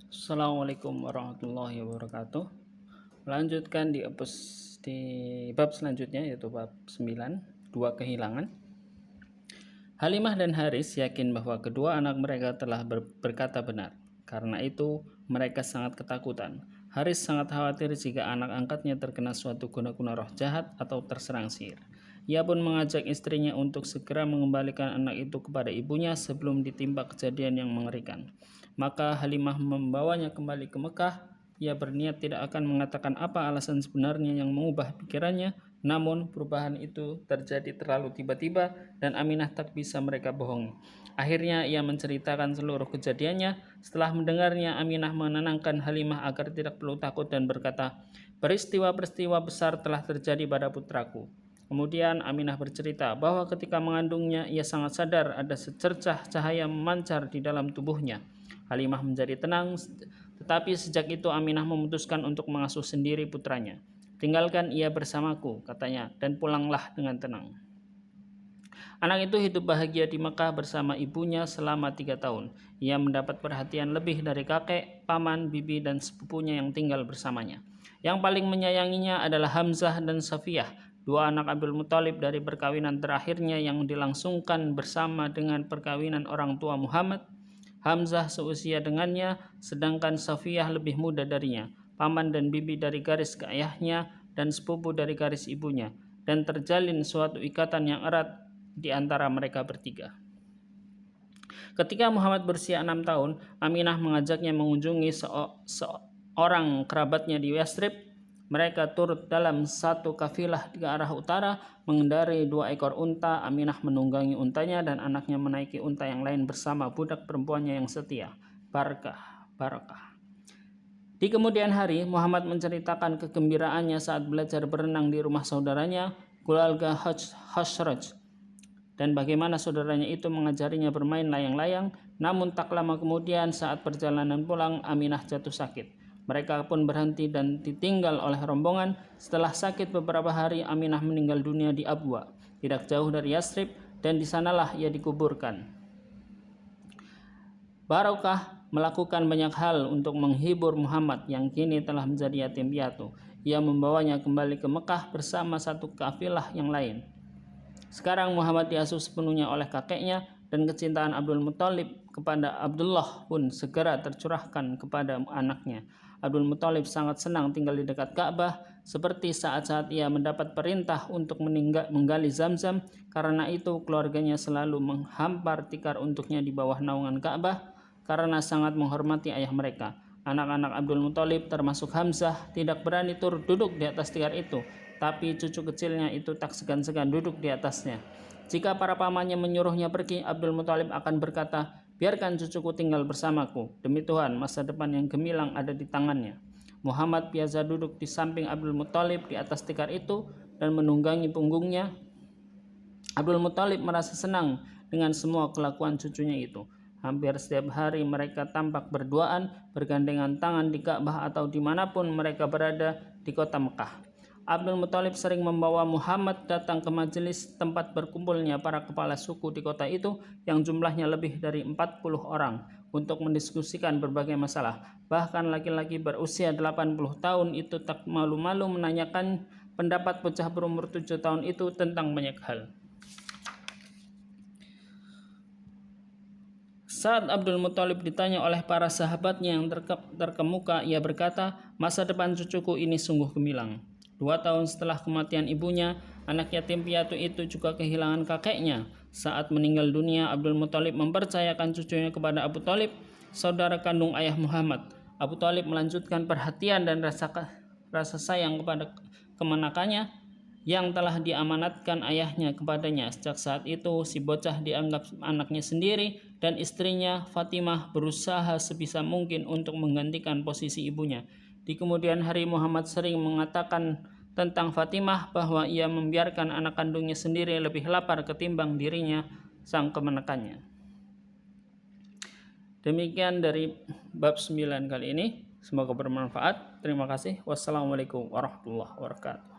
Assalamualaikum warahmatullahi wabarakatuh. Melanjutkan di bab selanjutnya, yaitu bab 9, dua kehilangan. Halimah dan Haris yakin bahwa kedua anak mereka telah berkata benar. Karena itu mereka sangat ketakutan. Haris sangat khawatir jika anak angkatnya terkena suatu guna-guna roh jahat atau terserang sihir. Ia pun mengajak istrinya untuk segera mengembalikan anak itu kepada ibunya sebelum ditimpa kejadian yang mengerikan. Maka Halimah membawanya kembali ke Mekah. Ia berniat tidak akan mengatakan apa alasan sebenarnya yang mengubah pikirannya, namun perubahan itu terjadi terlalu tiba-tiba dan Aminah tak bisa mereka bohongi. Akhirnya ia menceritakan seluruh kejadiannya. Setelah mendengarnya, Aminah menenangkan Halimah agar tidak perlu takut dan berkata, "Peristiwa-peristiwa besar telah terjadi pada putraku." Kemudian Aminah bercerita bahwa ketika mengandungnya ia sangat sadar ada secercah cahaya memancar di dalam tubuhnya. Halimah menjadi tenang, tetapi sejak itu Aminah memutuskan untuk mengasuh sendiri putranya. "Tinggalkan ia bersamaku," katanya, "dan pulanglah dengan tenang." Anak itu hidup bahagia di Mekah bersama ibunya selama 3 tahun. Ia mendapat perhatian lebih dari kakek, paman, bibi, dan sepupunya yang tinggal bersamanya. Yang paling menyayanginya adalah Hamzah dan Safiyah, dua anak Abdul Muthalib dari perkawinan terakhirnya yang dilangsungkan bersama dengan perkawinan orang tua Muhammad. Hamzah seusia dengannya, sedangkan Safiyah lebih muda darinya, paman dan bibi dari garis ayahnya dan sepupu dari garis ibunya, dan terjalin suatu ikatan yang erat di antara mereka bertiga. Ketika Muhammad berusia 6 tahun, Aminah mengajaknya mengunjungi seorang kerabatnya di Yathrib. Mereka turut dalam satu kafilah ke arah utara, mengendarai 2 ekor unta. Aminah menunggangi untanya dan anaknya menaiki unta yang lain bersama budak perempuannya yang setia, Barakah. Di kemudian hari, Muhammad menceritakan kegembiraannya saat belajar berenang di rumah saudaranya, keluarga Khazraj, dan bagaimana saudaranya itu mengajarinya bermain layang-layang. Namun tak lama kemudian saat perjalanan pulang, Aminah jatuh sakit. Mereka pun berhenti dan ditinggal oleh rombongan. Setelah sakit beberapa hari, Aminah meninggal dunia di Abwa, tidak jauh dari Yathrib, dan di sanalah ia dikuburkan. Barakah melakukan banyak hal untuk menghibur Muhammad yang kini telah menjadi yatim piatu. Ia membawanya kembali ke Mekah bersama satu kafilah yang lain. Sekarang Muhammad diasuh sepenuhnya oleh kakeknya, dan kecintaan Abdul Muthalib kepada Abdullah pun segera tercurahkan kepada anaknya. Abdul Muthalib sangat senang tinggal di dekat Ka'bah, seperti saat-saat ia mendapat perintah untuk menggali Zamzam. Karena itu keluarganya selalu menghampar tikar untuknya di bawah naungan Ka'bah, karena sangat menghormati ayah mereka. Anak-anak Abdul Muthalib termasuk Hamzah tidak berani turut duduk di atas tikar itu, tapi cucu kecilnya itu tak segan-segan duduk di atasnya. Jika para pamannya menyuruhnya pergi, Abdul Muthalib akan berkata, "Biarkan cucuku tinggal bersamaku. Demi Tuhan, masa depan yang gemilang ada di tangannya." Muhammad biasa duduk di samping Abdul Muthalib di atas tikar itu dan menunggangi punggungnya. Abdul Muthalib merasa senang dengan semua kelakuan cucunya itu. Hampir setiap hari mereka tampak berduaan, bergandengan tangan di Ka'bah atau dimanapun mereka berada di kota Mekah. Abdul Muthalib sering membawa Muhammad datang ke majelis tempat berkumpulnya para kepala suku di kota itu yang jumlahnya lebih dari 40 orang untuk mendiskusikan berbagai masalah. Bahkan laki-laki berusia 80 tahun itu tak malu-malu menanyakan pendapat bocah berumur 7 tahun itu tentang banyak hal. Saat Abdul Muthalib ditanya oleh para sahabatnya yang terkemuka, ia berkata, "Masa depan cucuku ini sungguh gemilang." 2 tahun setelah kematian ibunya, anak yatim piatu itu juga kehilangan kakeknya. Saat meninggal dunia, Abdul Muthalib mempercayakan cucunya kepada Abu Thalib, saudara kandung ayah Muhammad. Abu Thalib melanjutkan perhatian dan rasa sayang kepada kemenakannya yang telah diamanatkan ayahnya kepadanya. Sejak saat itu, si bocah dianggap anaknya sendiri, dan istrinya Fatimah berusaha sebisa mungkin untuk menggantikan posisi ibunya. Di kemudian hari, Muhammad sering mengatakan tentang Fatimah bahwa ia membiarkan anak kandungnya sendiri lebih lapar ketimbang dirinya, sang kemenakannya. Demikian dari bab 9 kali ini. Semoga bermanfaat. Terima kasih. Wassalamualaikum warahmatullahi wabarakatuh.